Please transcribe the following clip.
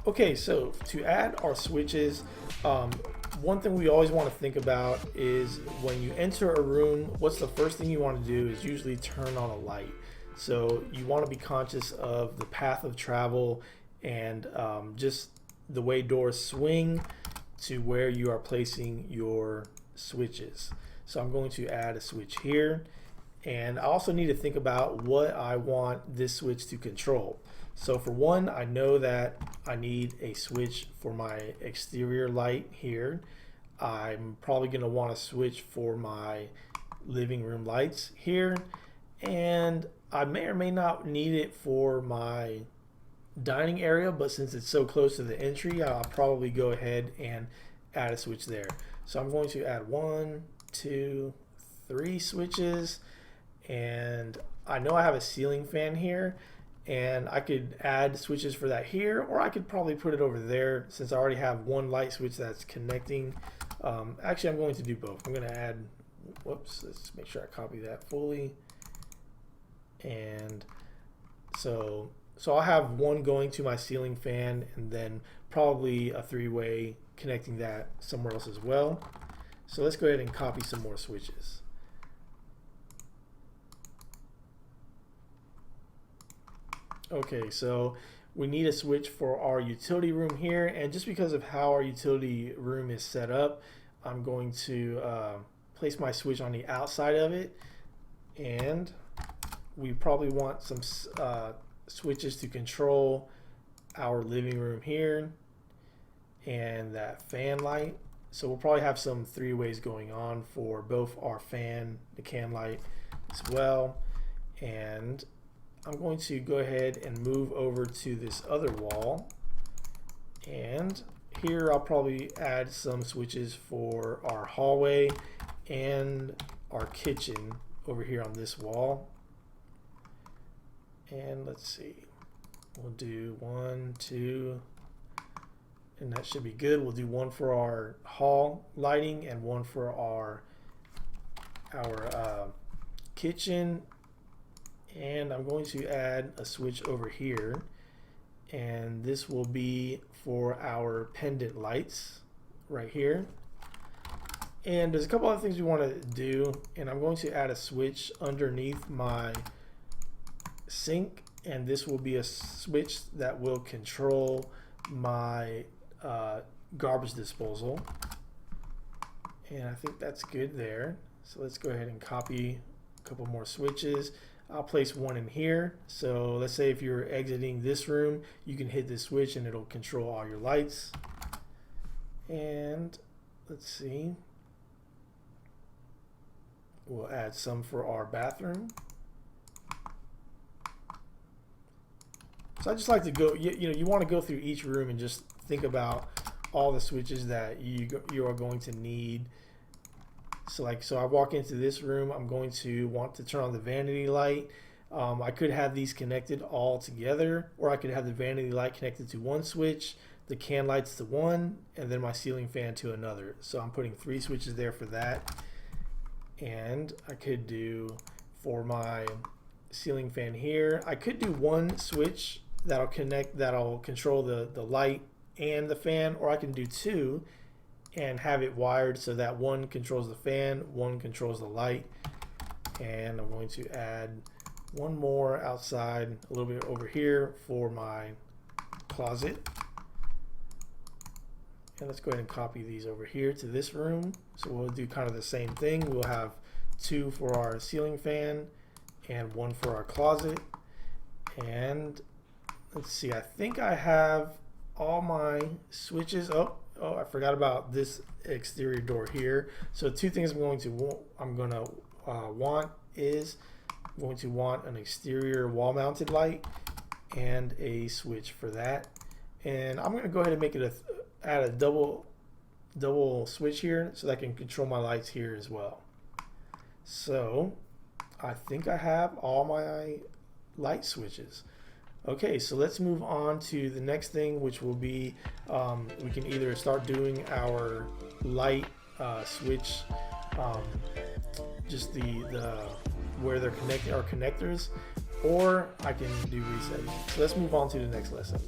Okay, so to add our switches, one thing we always want to think about is when you enter a room, what's the first thing you want to do is usually turn on a light. So you want to be conscious of the path of travel and just the way doors swing to where you are placing your switches. So I'm going to add a switch here, and I also need to think about what I want this switch to control. So for one, I know that I need a switch for my exterior light here. I'm probably going to want a switch for my living room lights here, and I may or may not need it for my dining area, but since it's so close to the entry, I'll probably go ahead and add a switch there. So I'm going to add 1, 2, 3 switches, and I know I have a ceiling fan here, and I could add switches for that here, or I could probably put it over there since I already have one light switch that's connecting. Actually, I'm going to do both. I'm going to add, whoops, let's make sure I copy that fully. And so I'll have one going to my ceiling fan, and then probably a 3-way connecting that somewhere else as well. So let's go ahead and copy some more switches. Okay, so we need a switch for our utility room here, and just because of how our utility room is set up, I'm going to place my switch on the outside of it, and we probably want some switches to control our living room here and that fan light. So we'll probably have some 3 ways going on for both our fan, the can light as well. And I'm going to go ahead and move over to this other wall, and here I'll probably add some switches for our hallway and our kitchen over here on this wall. And let's see, we'll do 1, 2, and that should be good. We'll do 1 for our hall lighting and 1 for our kitchen. And I'm going to add a switch over here, and this will be for our pendant lights right here. And there's a couple other things we want to do, and I'm going to add a switch underneath my sink, and this will be a switch that will control my garbage disposal. And I think that's good there. So let's go ahead and copy a couple more switches. I'll place one in here. So let's say if you're exiting this room, you can hit this switch and it'll control all your lights. And let's see, we'll add some for our bathroom. So I just like to go, you want to go through each room and just think about all the switches that you are going to need. So I walk into this room, I'm going to want to turn on the vanity light. I could have these connected all together, or I could have the vanity light connected to one switch, the can lights to one, and then my ceiling fan to another. So I'm putting 3 switches there for that. And I could do for my ceiling fan here, I could do 1 switch that'll control the light and the fan, or I can do 2 and have it wired so that 1 controls the fan, 1 controls the light. And I'm going to add 1 more outside, a little bit over here for my closet. And let's go ahead and copy these over here to this room. So we'll do kind of the same thing. We'll have 2 for our ceiling fan and 1 for our closet. And let's see, I think I have all my switches. Oh, I forgot about this exterior door here. So 2 things I'm going to want is I'm going to want an exterior wall-mounted light and a switch for that. And I'm going to go ahead and make it add a double switch here so that I can control my lights here as well. So I think I have all my light switches. Okay, so let's move on to the next thing, which will be we can either start doing our light switch, just the where they're connected, our connectors, or I can do resetting. So let's move on to the next lesson.